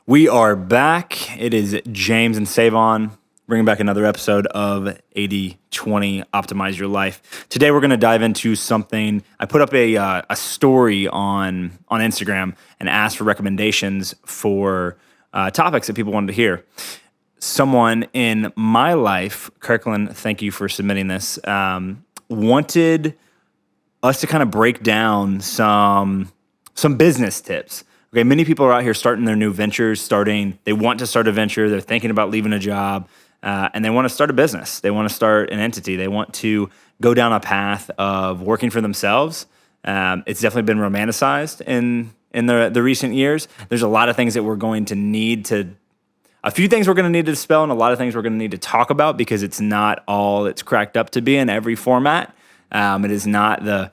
We are back. It is James and Sae'Von bringing back another episode of 8020 Optimize Your Life. Today we're going to dive into something. I put up a story on Instagram and asked for recommendations for topics that people wanted to hear. Someone in my life, Kirkland, thank you for submitting this, wanted us to kind of break down some business tips. Okay, many people are out here starting their new ventures, they want to start a venture, they're thinking about leaving a job, and they want to start a business. They want to start an entity. They want to go down a path of working for themselves. It's definitely been romanticized in the recent years. There's a lot of things that we're going to need to, a few things we're going to need to dispel, and a lot of things we're going to need to talk about because it's not all it's cracked up to be in every format. It is not the,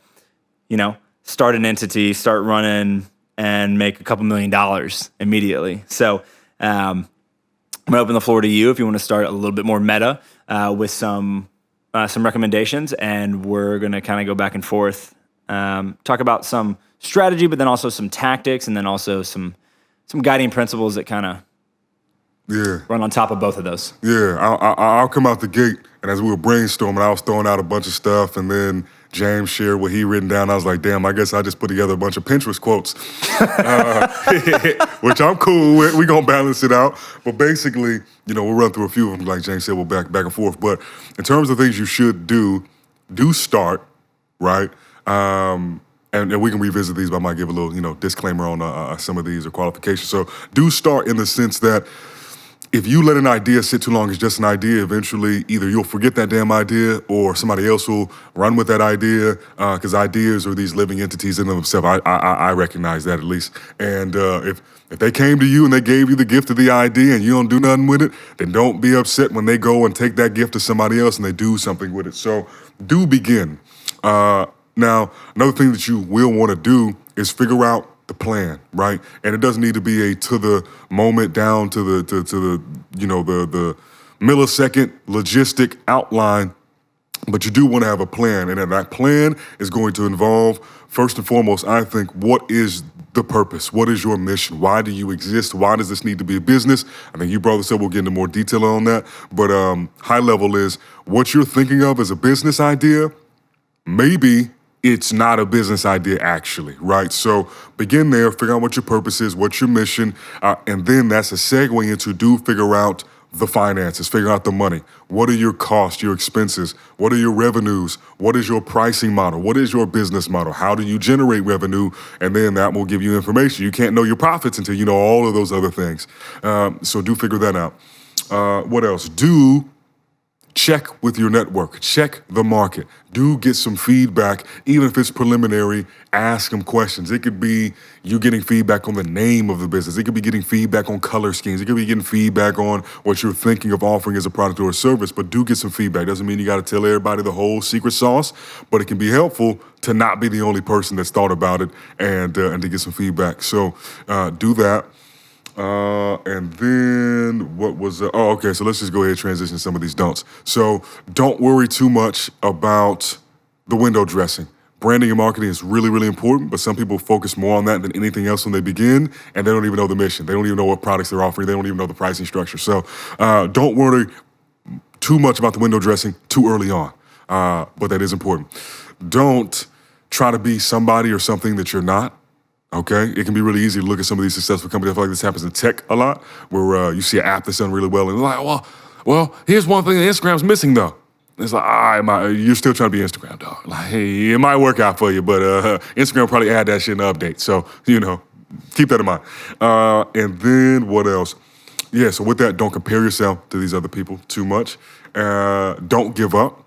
start an entity, start running, and make a couple $1 million immediately. So I'm gonna open the floor to you if you want to start a little bit more meta with some recommendations, and we're gonna kind of go back and forth, talk about some strategy, but then also some tactics, and then also some guiding principles that kind of run on top of both of those. Yeah, I'll come out the gate, and as we were brainstorming, I was throwing out a bunch of stuff, and then James shared what he written down. I was like, damn, I guess I just put together a bunch of Pinterest quotes, which I'm cool with. We're going to balance it out. But basically, we'll run through a few of them. Like James said, we'll back and forth. But in terms of things you should do start, right? And we can revisit these, but I might give a little, disclaimer on some of these or qualifications. So do start in the sense that if you let an idea sit too long, it's just an idea. Eventually, either you'll forget that damn idea or somebody else will run with that idea because ideas are these living entities in themselves. I recognize that at least. And if they came to you and they gave you the gift of the idea and you don't do nothing with it, then don't be upset when they go and take that gift to somebody else and they do something with it. So do begin. Now, another thing that you will want to do is figure out the plan, right? And it doesn't need to be a to the moment down to the the millisecond logistic outline, but you do want to have a plan, and that plan is going to involve, first and foremost, I think, what is the purpose? What is your mission? Why do you exist? Why does this need to be a business? I think you brought this up. We'll get into more detail on that, but high level is what you're thinking of as a business idea. Maybe it's not a business idea actually, right? So begin there, figure out what your purpose is, what's your mission, and then that's a segue into figure out the finances, figure out the money. What are your costs, your expenses? What are your revenues? What is your pricing model? What is your business model? How do you generate revenue? And then that will give you information. You can't know your profits until you know all of those other things. So do figure that out. What else? Check with your network, check the market, do get some feedback, even if it's preliminary, ask them questions. It could be you getting feedback on the name of the business. It could be getting feedback on color schemes. It could be getting feedback on what you're thinking of offering as a product or a service, but do get some feedback. Doesn't mean you got to tell everybody the whole secret sauce, but it can be helpful to not be the only person that's thought about it and to get some feedback. So do that. And then what was, okay, so let's just go ahead and transition to some of these don'ts. So don't worry too much about the window dressing. Branding and marketing is really, really important, but some people focus more on that than anything else when they begin, and they don't even know the mission. They don't even know what products they're offering. They don't even know the pricing structure. So don't worry too much about the window dressing too early on, but that is important. Don't try to be somebody or something that you're not. Okay, it can be really easy to look at some of these successful companies. I feel like this happens in tech a lot, where you see an app that's done really well, and you're like, well, here's one thing that Instagram's missing though. It's like, you're still trying to be Instagram, dog. Like, hey, it might work out for you, but Instagram will probably add that shit in the update. So, keep that in mind. And then what else? Yeah, so with that, don't compare yourself to these other people too much. Don't give up.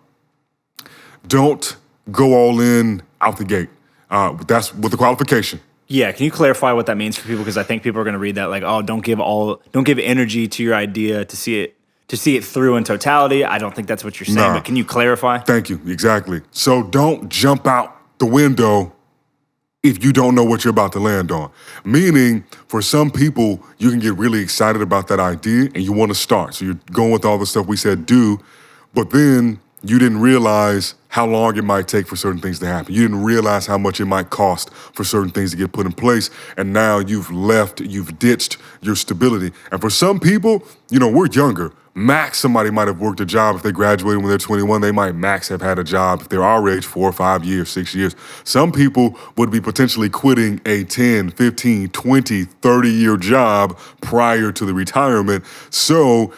Don't go all in out the gate. That's with the qualification. Yeah, can you clarify what that means for people? Because I think people are going to read that like, don't give energy to your idea to see it through in totality. I don't think that's what you're saying, but can you clarify? Thank you, exactly. So don't jump out the window if you don't know what you're about to land on. Meaning, for some people, you can get really excited about that idea and you want to start. So you're going with all the stuff we said do, but then you didn't realize how long it might take for certain things to happen. You didn't realize how much it might cost for certain things to get put in place. And now you've ditched your stability. And for some people, we're younger. Max, somebody might have worked a job if they graduated when they're 21. They might max have had a job if they're our age, 4 or 5 years, 6 years. Some people would be potentially quitting a 10, 15, 20, 30-year job prior to the retirement. So,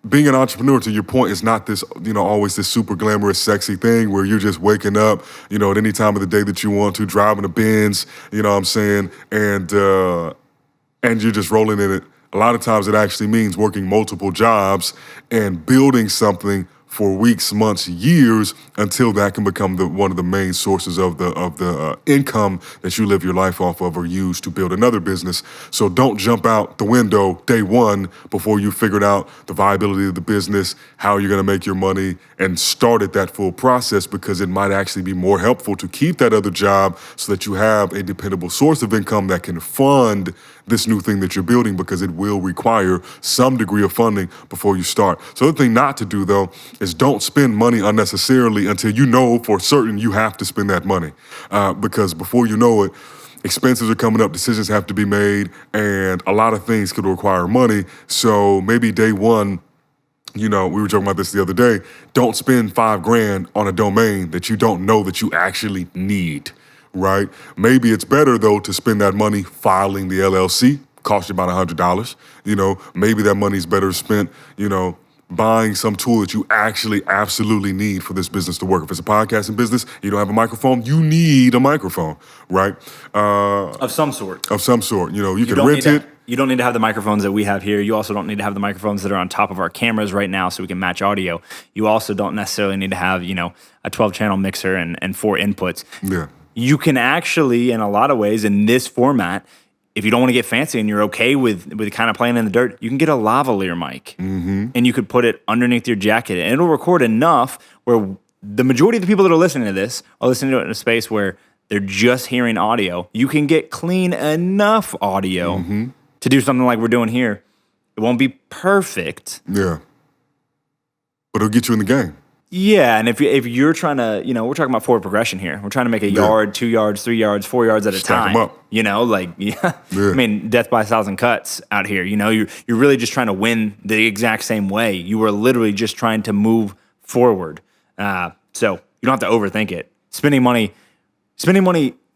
being an entrepreneur, to your point, is not this, always this super glamorous, sexy thing where you're just waking up, at any time of the day that you want to, driving a Benz, you know what I'm saying, and you're just rolling in it. A lot of times it actually means working multiple jobs and building something for weeks, months, years, until that can become one of the main sources of the income that you live your life off of or use to build another business. So don't jump out the window day one before you figured out the viability of the business, how you're going to make your money, and started that full process, because it might actually be more helpful to keep that other job so that you have a dependable source of income that can fund this new thing that you're building, because it will require some degree of funding before you start. So the other thing not to do, though, is don't spend money unnecessarily until you know for certain you have to spend that money. Because before you know it, expenses are coming up, decisions have to be made, and a lot of things could require money. So maybe day one, we were talking about this the other day, don't spend $5,000 on a domain that you don't know that you actually need. Right? Maybe it's better, though, to spend that money filing the LLC. Cost you about $100. Maybe that money's better spent, buying some tool that you actually absolutely need for this business to work. If it's a podcasting business, you don't have a microphone, you need a microphone, right? Of some sort. Of some sort. You can rent it. You don't need to have the microphones that we have here. You also don't need to have the microphones that are on top of our cameras right now so we can match audio. You also don't necessarily need to have, a 12-channel mixer and 4 inputs. Yeah. You can actually, in a lot of ways, in this format, if you don't want to get fancy and you're okay with kind of playing in the dirt, you can get a lavalier mic, and you could put it underneath your jacket, and it'll record enough where the majority of the people that are listening to this are listening to it in a space where they're just hearing audio. You can get clean enough audio to do something like we're doing here. It won't be perfect. Yeah. But it'll get you in the game. Yeah, and if you're trying to, we're talking about forward progression here. We're trying to make a yard, 2 yards, 3 yards, 4 yards at a time. Stack 'em up. Yeah. I mean, death by 1,000 cuts out here. You're really just trying to win the exact same way. You are literally just trying to move forward. So you don't have to overthink it. Spending money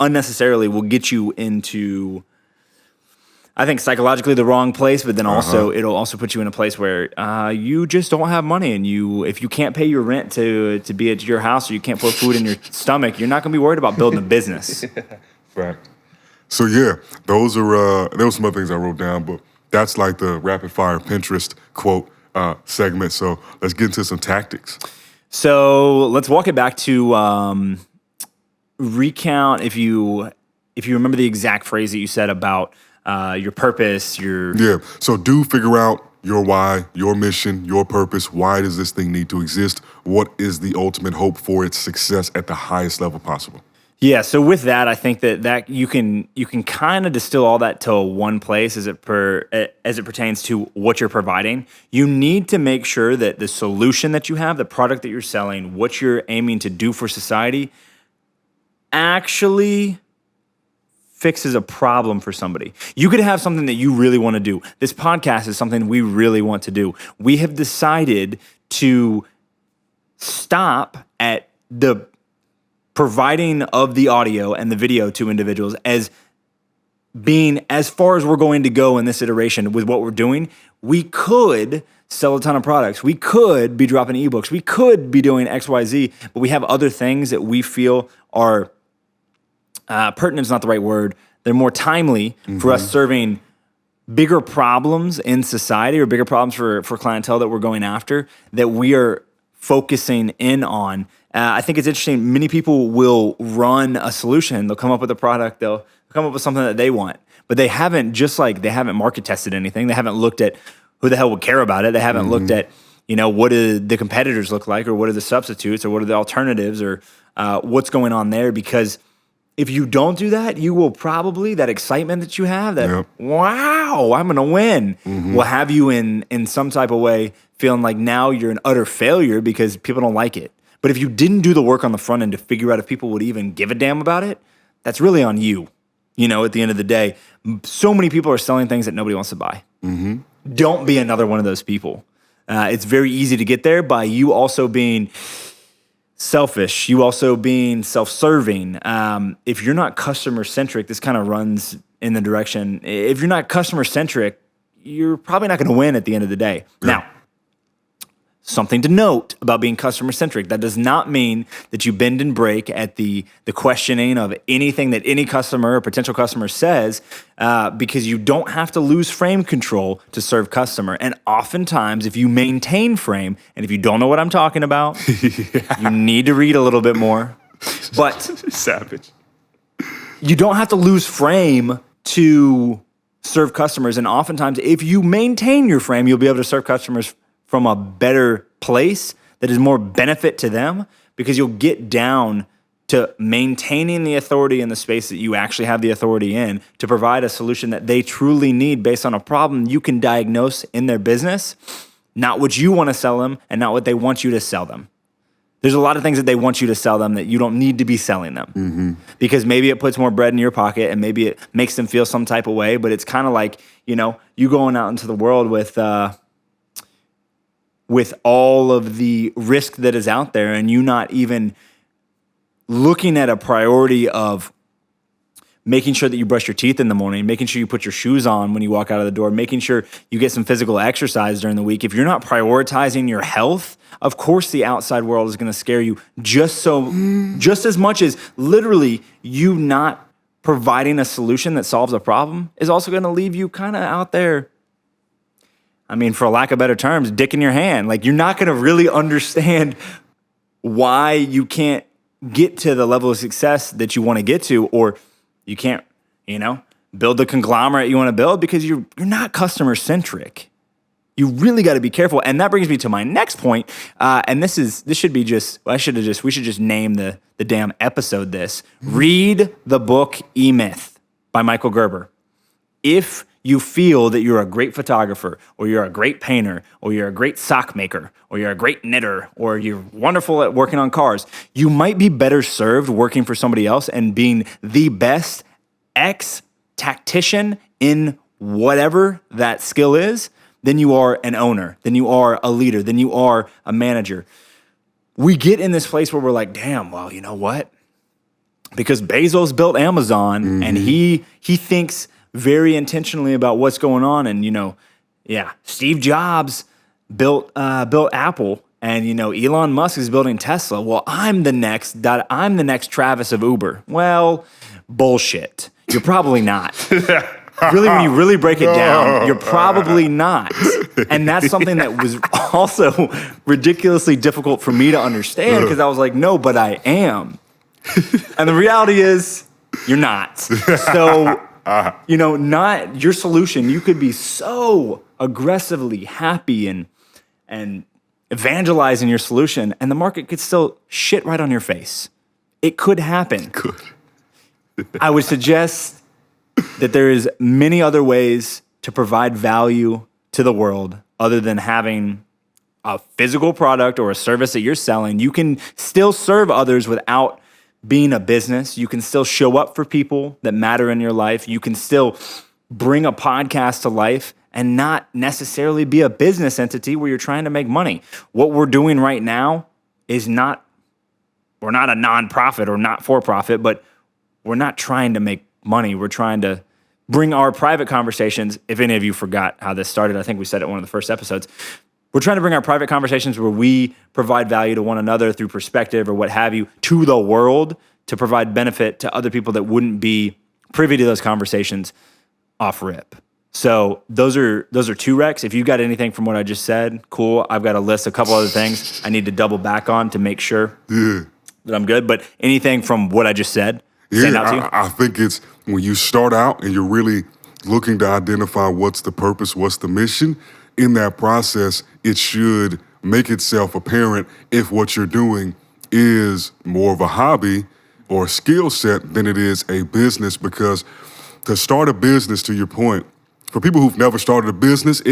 unnecessarily will get you into, I think, psychologically the wrong place, but then also it'll also put you in a place where you just don't have money, and if you can't pay your rent to be at your house, or you can't put food in your stomach, you're not going to be worried about building a business. Right. So yeah, those are there were some other things I wrote down, but that's like the rapid fire Pinterest quote segment. So let's get into some tactics. So let's walk it back to recount if you remember the exact phrase that you said about your purpose, Yeah, so do figure out your why, your mission, your purpose. Why does this thing need to exist? What is the ultimate hope for its success at the highest level possible? Yeah, so with that, I think that you can kind of distill all that to one place as it pertains to what you're providing. You need to make sure that the solution that you have, the product that you're selling, what you're aiming to do for society, actually fixes a problem for somebody. You could have something that you really want to do. This podcast is something we really want to do. We have decided to stop at the providing of the audio and the video to individuals as being as far as we're going to go in this iteration with what we're doing. We could sell a ton of products. We could be dropping ebooks. We could be doing XYZ, but we have other things that we feel are pertinent is not the right word. They're more timely for us serving bigger problems in society, or bigger problems for clientele that we're going after, that we are focusing in on. I think it's interesting. Many people will run a solution. They'll come up with a product. They'll come up with something that they want, but they haven't market tested anything. They haven't looked at who the hell would care about it. They haven't looked at, what do the competitors look like, or what are the substitutes, or what are the alternatives, or what's going on there, because if you don't do that, you will probably, that excitement that you have, that, Yep. wow, I'm going to win, will have you in some type of way feeling like now you're an utter failure because people don't like it. But if you didn't do the work on the front end to figure out if people would even give a damn about it, that's really on you. You know, at the end of the day, so many people are selling things that nobody wants to buy. Don't be another one of those people. It's very easy to get there by you also being selfish, you also being self-serving. If you're not customer-centric, this kind of runs in the direction. If you're not customer-centric, you're probably not going to win at the end of the day. Yeah. Now, something to note about being customer-centric, that does not mean that you bend and break at the questioning of anything that any customer or potential customer says, because you don't have to lose frame control to serve customer. And oftentimes, if you maintain frame, and if you don't know what I'm talking about, you need to read a little bit more. But Savage. you don't have to lose frame to serve customers. And oftentimes, if you maintain your frame, you'll be able to serve customers from a better place that is more benefit to them, because you'll get down to maintaining the authority in the space that you actually have the authority in to provide a solution that they truly need based on a problem you can diagnose in their business, not what you want to sell them and not what they want you to sell them. There's a lot of things that they want you to sell them that you don't need to be selling them, because maybe it puts more bread in your pocket and maybe it makes them feel some type of way. But it's kind of like, you know, you going out into the world with all of the risk that is out there and you not even looking at a priority of making sure that you brush your teeth in the morning, making sure you put your shoes on when you walk out of the door, making sure you get some physical exercise during the week. If you're not prioritizing your health, of course the outside world is going to scare you just as much as literally you not providing a solution that solves a problem is also going to leave you kind of out there. I mean, for lack of better terms, dick in your hand. Like, you're not going to really understand why you can't get to the level of success that you want to get to, or you can't, you know, build the conglomerate you want to build because you're not customer centric. You really got to be careful. And that brings me to my next point. And we should just name the damn episode this. Read the book E-Myth by Michael Gerber. If you feel that you're a great photographer, or you're a great painter, or you're a great sock maker, or you're a great knitter, or you're wonderful at working on cars, you might be better served working for somebody else and being the best tactician in whatever that skill is than you are an owner, than you are a leader, than you are a manager. We get in this place where we're like, damn, well, you know what? Because Bezos built Amazon and he thinks very intentionally about what's going on. And, you know, yeah, Steve Jobs built Apple, and, you know, Elon Musk is building Tesla. Well, I'm the next Travis of Uber. Well, bullshit. You're probably not. Really, when you really break it down, you're probably not. And that's something that was also ridiculously difficult for me to understand, because I was like, no, but I am. And the reality is, you're not. So, you know, not your solution. You could be so aggressively happy and evangelizing your solution, and the market could still shit right on your face. It could happen. Good. I would suggest that there is many other ways to provide value to the world other than having a physical product or a service that you're selling. You can still serve others without being a business. You can still show up for people that matter in your life. You can still bring a podcast to life and not necessarily be a business entity where you're trying to make money. What we're doing right now is we're not a nonprofit or not for profit, but we're not trying to make money. We're trying to bring our private conversations. If any of you forgot how this started, I think we said it in one of the first episodes. We're trying to bring our private conversations where we provide value to one another through perspective or what have you to the world, to provide benefit to other people that wouldn't be privy to those conversations off rip. So those are two Rex. If you got anything from what I just said, cool. I've got a list, a couple other things I need to double back on to make sure that I'm good. But anything from what I just said, stand out to you? I think it's when you start out and you're really looking to identify what's the purpose, what's the mission. In that process, it should make itself apparent if what you're doing is more of a hobby or a skill set than it is a business, because to start a business, to your point, for people who've never started a business,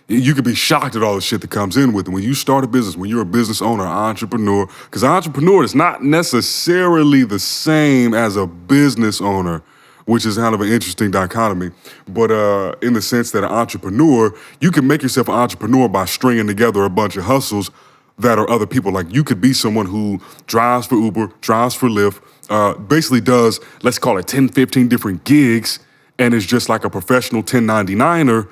you could be shocked at all the shit that comes in with it. When you start a business, when you're a business owner, entrepreneur, because entrepreneur is not necessarily the same as a business owner, which is kind of an interesting dichotomy. But in the sense that an entrepreneur, you can make yourself an entrepreneur by stringing together a bunch of hustles that are other people. Like, you could be someone who drives for Uber, drives for Lyft, basically does, let's call it 10, 15 different gigs, and is just like a professional 1099er.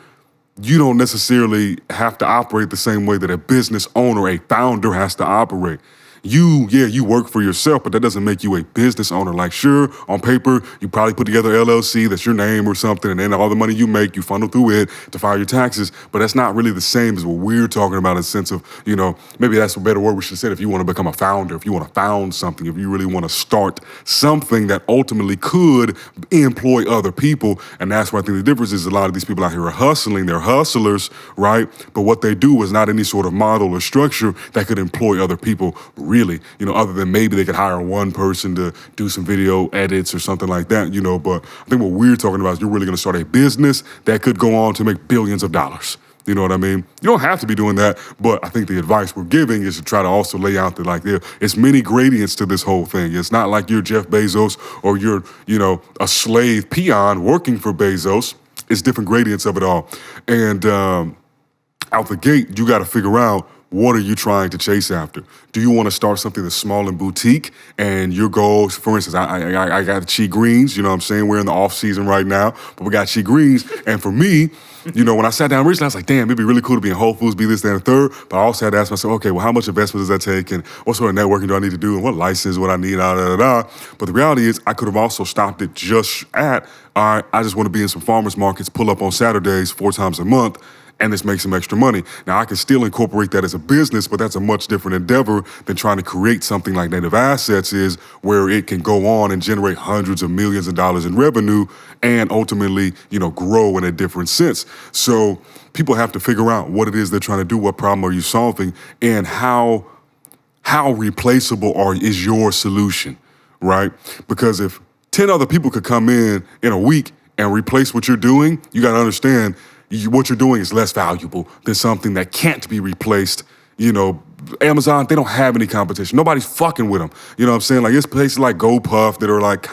You don't necessarily have to operate the same way that a business owner, a founder, has to operate. You work for yourself, but that doesn't make you a business owner. Like, sure, on paper, you probably put together LLC, that's your name or something, and then all the money you make, you funnel through it to file your taxes, but that's not really the same as what we're talking about in the sense of, maybe that's a better word we should have said, if you want to become a founder, if you want to found something, if you really want to start something that ultimately could employ other people. And that's why I think the difference is a lot of these people out here are hustling, they're hustlers, right? But what they do is not any sort of model or structure that could employ other people, really, other than maybe they could hire one person to do some video edits or something like that, but I think what we're talking about is you're really going to start a business that could go on to make billions of dollars. You know what I mean? You don't have to be doing that, but I think the advice we're giving is to try to also lay out that there's many gradients to this whole thing. It's not like you're Jeff Bezos or you're, a slave peon working for Bezos. It's different gradients of it all. And out the gate, you got to figure out, what are you trying to chase after? Do you want to start something that's small and boutique? And your goals, for instance, I got Chi Greens, you know what I'm saying? We're in the off season right now, but we got Chi Greens. And for me, when I sat down recently, I was like, damn, it'd be really cool to be in Whole Foods, be this, that, and the third. But I also had to ask myself, okay, well, how much investment does that take? And what sort of networking do I need to do? And what license would I need? But the reality is, I could have also stopped it just at, all right, I just want to be in some farmers markets, pull up on Saturdays 4 times a month, and this makes some extra money. Now, I can still incorporate that as a business, but that's a much different endeavor than trying to create something like Native Assets is, where it can go on and generate hundreds of millions of dollars in revenue and ultimately, grow in a different sense. So people have to figure out what it is they're trying to do, what problem are you solving, and how replaceable is your solution, right? Because if 10 other people could come in a week and replace what you're doing, you got to understand what you're doing is less valuable than something that can't be replaced. Amazon, they don't have any competition. Nobody's fucking with them. You know what I'm saying? Like, it's places like GoPuff that are like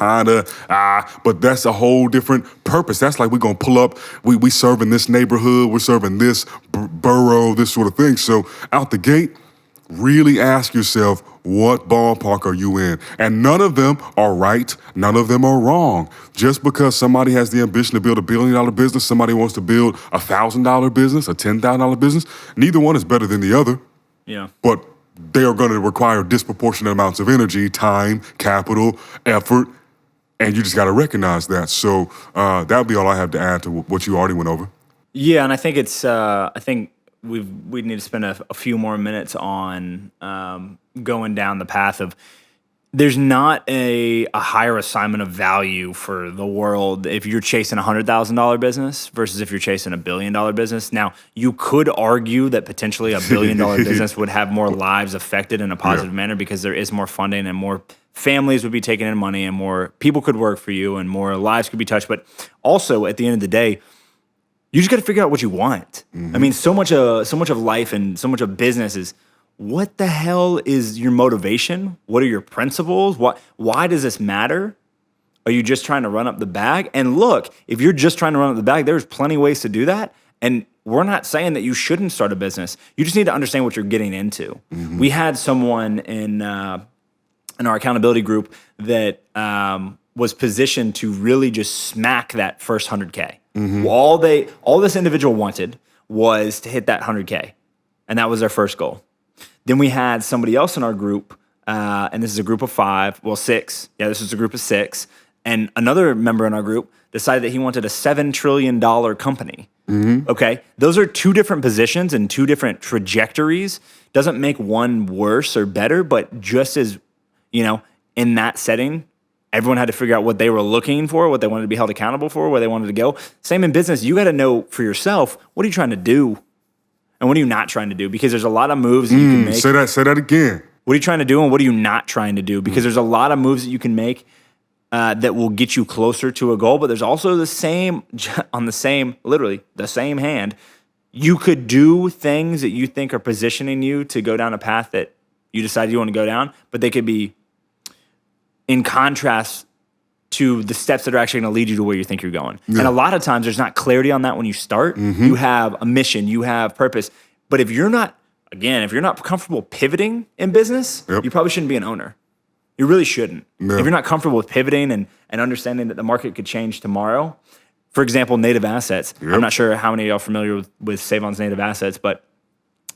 but that's a whole different purpose. That's like, we're going to pull up, we serve in this neighborhood, we're serving this borough, this sort of thing. So out the gate, really ask yourself, what ballpark are you in? And none of them are right. None of them are wrong. Just because somebody has the ambition to build $1 billion business, somebody wants to build a $1,000 business, a $10,000 business, neither one is better than the other. Yeah. But they are going to require disproportionate amounts of energy, time, capital, effort, and you just got to recognize that. So that would be all I have to add to what you already went over. Yeah, and I think it's we need to spend a few more minutes on going down the path of, there's not a higher assignment of value for the world if you're chasing a $100,000 business versus if you're chasing a $1 billion business. Now, you could argue that potentially a $1 billion business would have more lives affected in a positive manner, because there is more funding and more families would be taking in money and more people could work for you and more lives could be touched. But also, at the end of the day, you just got to figure out what you want. Mm-hmm. I mean, so much of life and so much of business is, what the hell is your motivation? What are your principles? Why does this matter? Are you just trying to run up the bag? And look, if you're just trying to run up the bag, there's plenty of ways to do that. And we're not saying that you shouldn't start a business. You just need to understand what you're getting into. Mm-hmm. We had someone in our accountability group that was positioned to really just smack that first 100K. Mm-hmm. All this individual wanted was to hit that 100K. And that was their first goal. Then we had somebody else in our group, and this is a group of 6. Yeah, this is a group of 6. And another member in our group decided that he wanted a $7 trillion company. Mm-hmm. Okay? Those are 2 different positions and 2 different trajectories. Doesn't make one worse or better, but just as, in that setting, everyone had to figure out what they were looking for, what they wanted to be held accountable for, where they wanted to go. Same in business. You got to know for yourself, what are you trying to do? And what are you not trying to do? Because there's a lot of moves that you can make. Say that again. What are you trying to do and what are you not trying to do? Because there's a lot of moves that you can make that will get you closer to a goal, but there's also literally the same hand, you could do things that you think are positioning you to go down a path that you decide you want to go down, but they could be in contrast to the steps that are actually going to lead you to where you think you're going. Yeah. And a lot of times there's not clarity on that when you start. You have a mission, you have purpose. But if you're not comfortable pivoting in business, you probably shouldn't be an owner. You really shouldn't. If you're not comfortable with pivoting and understanding that the market could change tomorrow, for example, native assets. I'm not sure how many of y'all are familiar with Sae'Von's native assets, but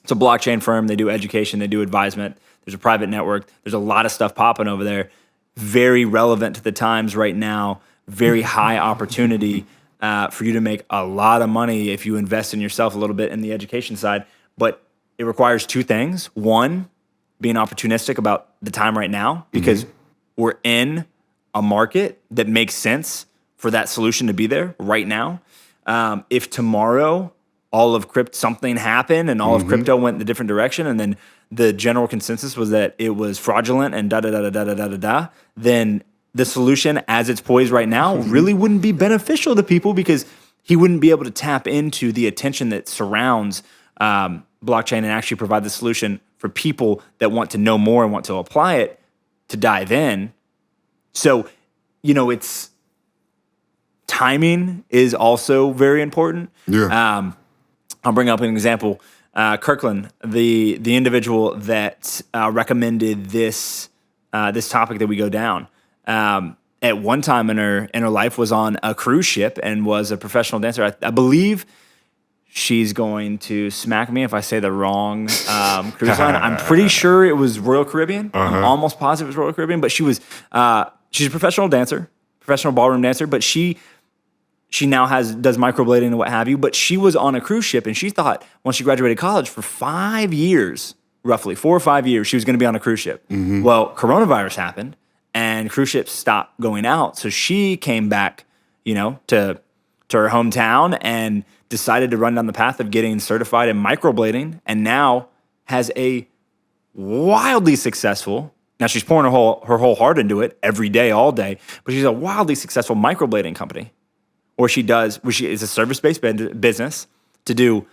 it's a blockchain firm. They do education, they do advisement. There's a private network. There's a lot of stuff popping over there. Very relevant to the times right now. Very high opportunity for you to make a lot of money if you invest in yourself a little bit in the education side. But it requires two things. One, being opportunistic about the time right now, because we're in a market that makes sense for that solution to be there right now. If tomorrow all of something happened and all of crypto went in a different direction, and then the general consensus was that it was fraudulent and then the solution as it's poised right now really wouldn't be beneficial to people, because he wouldn't be able to tap into the attention that surrounds blockchain and actually provide the solution for people that want to know more and want to apply it to dive in. So, it's timing is also very important. Yeah. I'll bring up an example. Kirkland, the individual that recommended this topic that we go down, at one time in her life was on a cruise ship and was a professional dancer. I believe she's going to smack me if I say the wrong cruise line. I'm pretty sure it was Royal Caribbean. I'm almost positive it was Royal Caribbean, but she's a professional dancer, professional ballroom dancer, but she now does microblading and what have you, but she was on a cruise ship and she thought once she graduated college for 5 years, roughly 4 or 5 years, she was going to be on a cruise ship. Well, coronavirus happened and cruise ships stopped going out. So she came back, to her hometown and decided to run down the path of getting certified in microblading, and now has a wildly successful, now she's pouring her whole heart into it every day, all day, but she's a wildly successful microblading company. She is a service-based business to do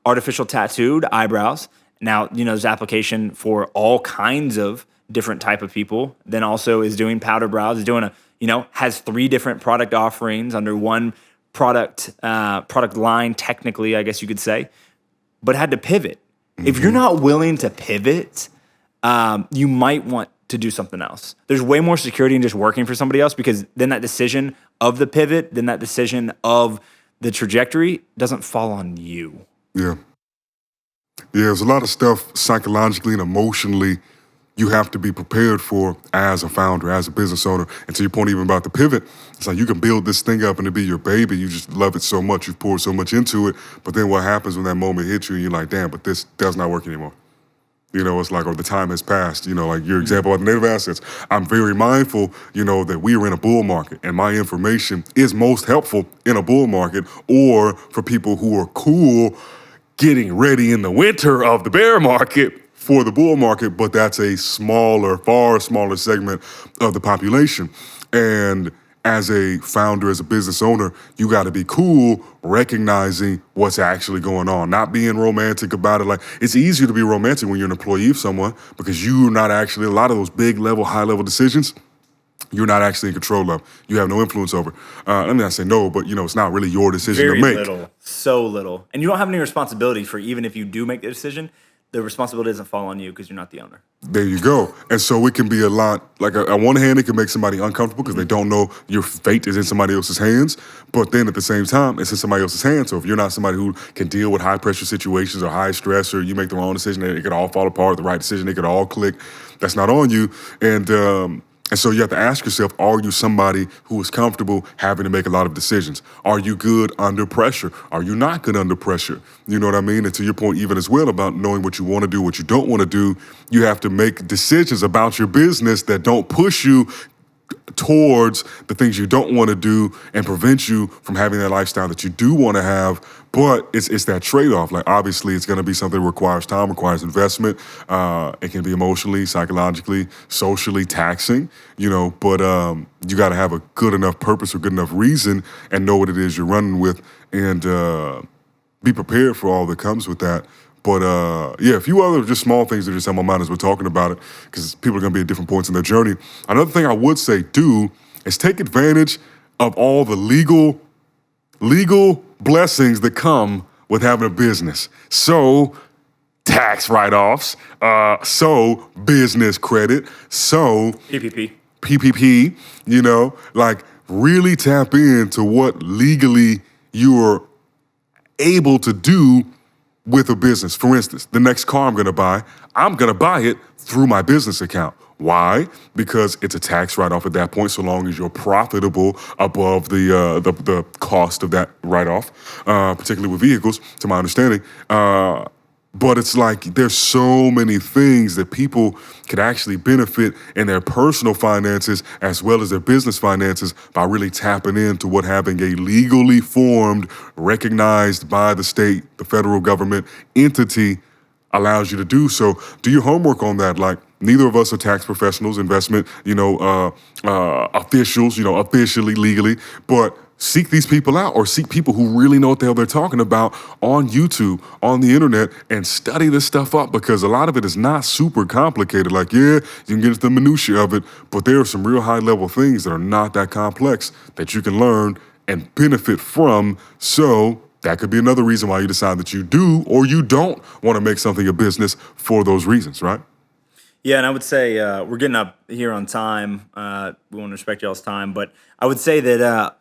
artificial tattooed eyebrows. Now, there's application for all kinds of different type of people. Then also is doing powder brows, is doing has 3 different product offerings under one product line, technically, I guess you could say, but had to pivot. If you're not willing to pivot, you might want to do something else. There's way more security in just working for somebody else, because then that decision of the pivot, then that decision of the trajectory doesn't fall on you. Yeah. There's a lot of stuff psychologically and emotionally you have to be prepared for as a founder, as a business owner. And to your point even about the pivot, it's like you can build this thing up and it be your baby. You just love it so much. You've poured so much into it. But then what happens when that moment hits you and you're like, damn, but this does not work anymore. It's like, or the time has passed, like your example of the native assets. I'm very mindful, that we are in a bull market and my information is most helpful in a bull market, or for people who are cool getting ready in the winter of the bear market for the bull market, but that's a far smaller segment of the population. And as a founder, as a business owner, you got to be cool recognizing what's actually going on, not being romantic about it. Like, it's easier to be romantic when you're an employee of someone, because you're not actually, a lot of those big level, high level decisions, you're not actually in control of. You have no influence over. Let me not say no, but it's not really your decision to make. Very little, so little. And you don't have any responsibility for, even if you do make the decision, the responsibility doesn't fall on you because you're not the owner. There you go. And so it can be a lot, like on one hand, it can make somebody uncomfortable because they don't know your fate is in somebody else's hands. But then at the same time, it's in somebody else's hands. So if you're not somebody who can deal with high pressure situations or high stress, or you make the wrong decision, it could all fall apart, the right decision, it could all click. That's not on you. And so you have to ask yourself, are you somebody who is comfortable having to make a lot of decisions? Are you good under pressure? Are you not good under pressure? You know what I mean? And to your point, even as well, about knowing what you want to do, what you don't want to do, you have to make decisions about your business that don't push you towards the things you don't want to do and prevent you from having that lifestyle that you do want to have. But it's that trade-off. Like, obviously, it's going to be something that requires time, requires investment. It can be emotionally, psychologically, socially taxing, but you got to have a good enough purpose or good enough reason and know what it is you're running with and be prepared for all that comes with that. But a few other just small things that just on my mind as we're talking about it, because people are going to be at different points in their journey. Another thing I would say do is take advantage of all the legal blessings that come with having a business. So tax write-offs, so business credit, so PPP, like really tap into what legally you're able to do with a business. For instance, the next car I'm going to buy it through my business account. Why? Because it's a tax write-off at that point, so long as you're profitable above the cost of that write-off, particularly with vehicles, to my understanding. But it's like there's so many things that people could actually benefit in their personal finances as well as their business finances by really tapping into what having a legally formed, recognized by the state, the federal government entity allows you to do. So do your homework on that. Like, neither of us are tax professionals, investment, officials, officially, legally, but seek these people out or seek people who really know what the hell they're talking about on YouTube, on the internet, and study this stuff up, because a lot of it is not super complicated. Like, you can get into the minutiae of it, but there are some real high level things that are not that complex that you can learn and benefit from. So that could be another reason why you decide that you do or you don't want to make something a business for those reasons, right? Yeah, and I would say we're getting up here on time. We want to respect y'all's time, but I would say that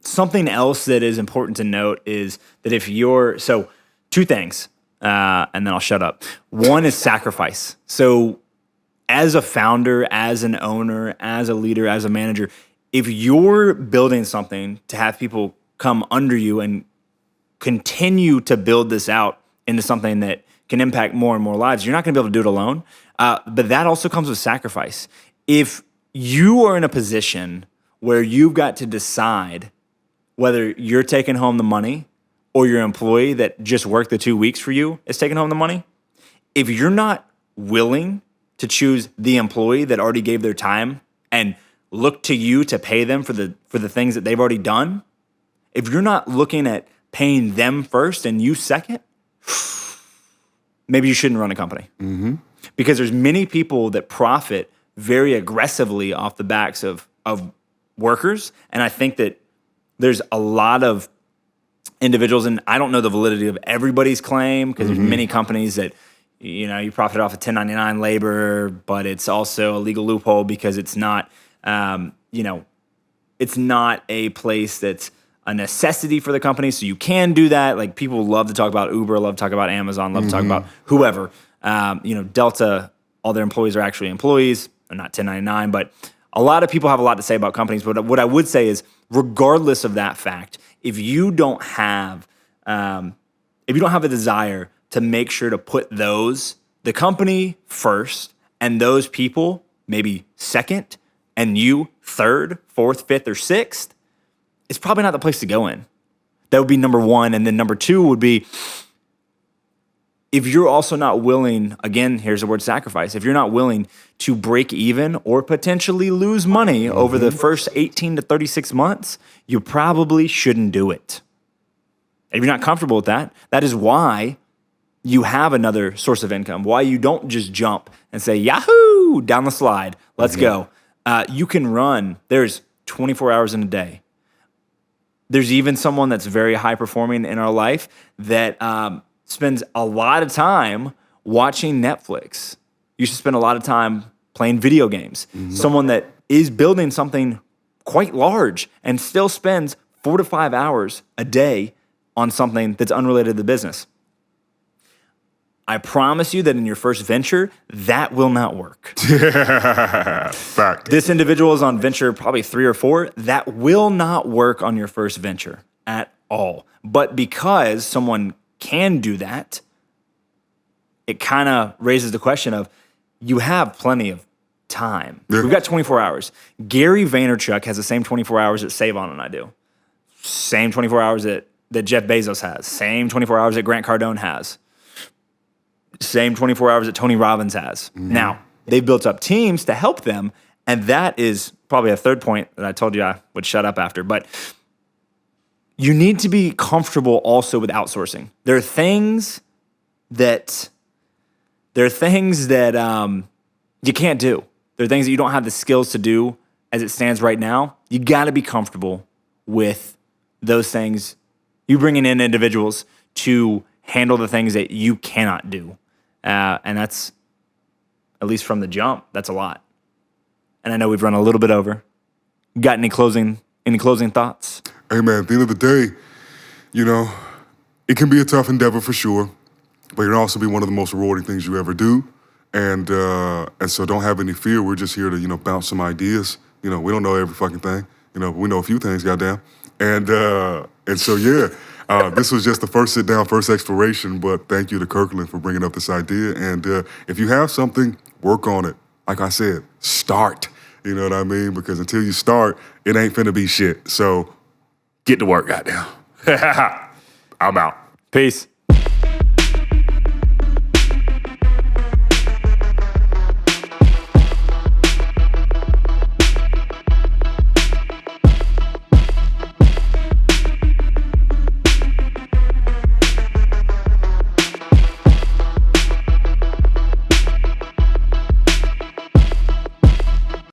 something else that is important to note is that so two things, and then I'll shut up. One is sacrifice. So as a founder, as an owner, as a leader, as a manager, if you're building something to have people come under you and continue to build this out into something that can impact more and more lives, you're not going to be able to do it alone. But that also comes with sacrifice. If you are in a position where you've got to decide whether you're taking home the money or your employee that just worked the 2 weeks for you is taking home the money, if you're not willing to choose the employee that already gave their time and look to you to pay them for the things that they've already done, if you're not looking at paying them first and you second, maybe you shouldn't run a company. Mm-hmm. Because there's many people that profit very aggressively off the backs of workers. And I think that there's a lot of individuals, and I don't know the validity of everybody's claim, because there's many companies that, you profit off of 1099 labor, but it's also a legal loophole because it's not, it's not a place that's a necessity for the company. So you can do that. Like, people love to talk about Uber, love to talk about Amazon, love to talk about whoever. Delta, all their employees are actually employees. They're not 1099, but a lot of people have a lot to say about companies. But what I would say is, regardless of that fact, if you don't have a desire to make sure to put the company first, and those people maybe second, and you third, fourth, fifth, or sixth, it's probably not the place to go in. That would be number one. And then number two would be, if you're also not willing, again, here's the word sacrifice, if you're not willing to break even or potentially lose money over the first 18 to 36 months, you probably shouldn't do it. If you're not comfortable with that, that is why you have another source of income, why you don't just jump and say, Yahoo, down the slide, let's go. You can run, there's 24 hours in a day. There's even someone that's very high performing in our life that spends a lot of time watching Netflix. You should spend a lot of time playing video games. Someone that is building something quite large and still spends 4 to 5 hours a day on something that's unrelated to the business. I promise you that in your first venture, that will not work. Fact. This individual is on venture probably 3 or 4. That will not work on your first venture at all. But because someone can do that, it kind of raises the question of, you have plenty of time. Yeah. We've got 24 hours. Gary Vaynerchuk has the same 24 hours that Sae'Von and I do. Same 24 hours that Jeff Bezos has. Same 24 hours that Grant Cardone has. Same 24 hours that Tony Robbins has. Now, they've built up teams to help them, and that is probably a third point that I told you I would shut up after. But you need to be comfortable also with outsourcing. There are things that you can't do. There are things that you don't have the skills to do as it stands right now. You got to be comfortable with those things. You bringing in individuals to handle the things that you cannot do. And that's, at least from the jump, that's a lot. And I know we've run a little bit over. Got any closing thoughts? Hey, man, at the end of the day, you know, it can be a tough endeavor for sure, but it can also be one of the most rewarding things you ever do. And so don't have any fear. We're just here to, bounce some ideas. We don't know every fucking thing. We know a few things, goddamn. And so, yeah, this was just the first sit down, first exploration, but thank you to Kirkland for bringing up this idea. And if you have something, work on it. Like I said, start. You know what I mean? Because until you start, it ain't finna be shit. So get to work, goddamn. I'm out. Peace.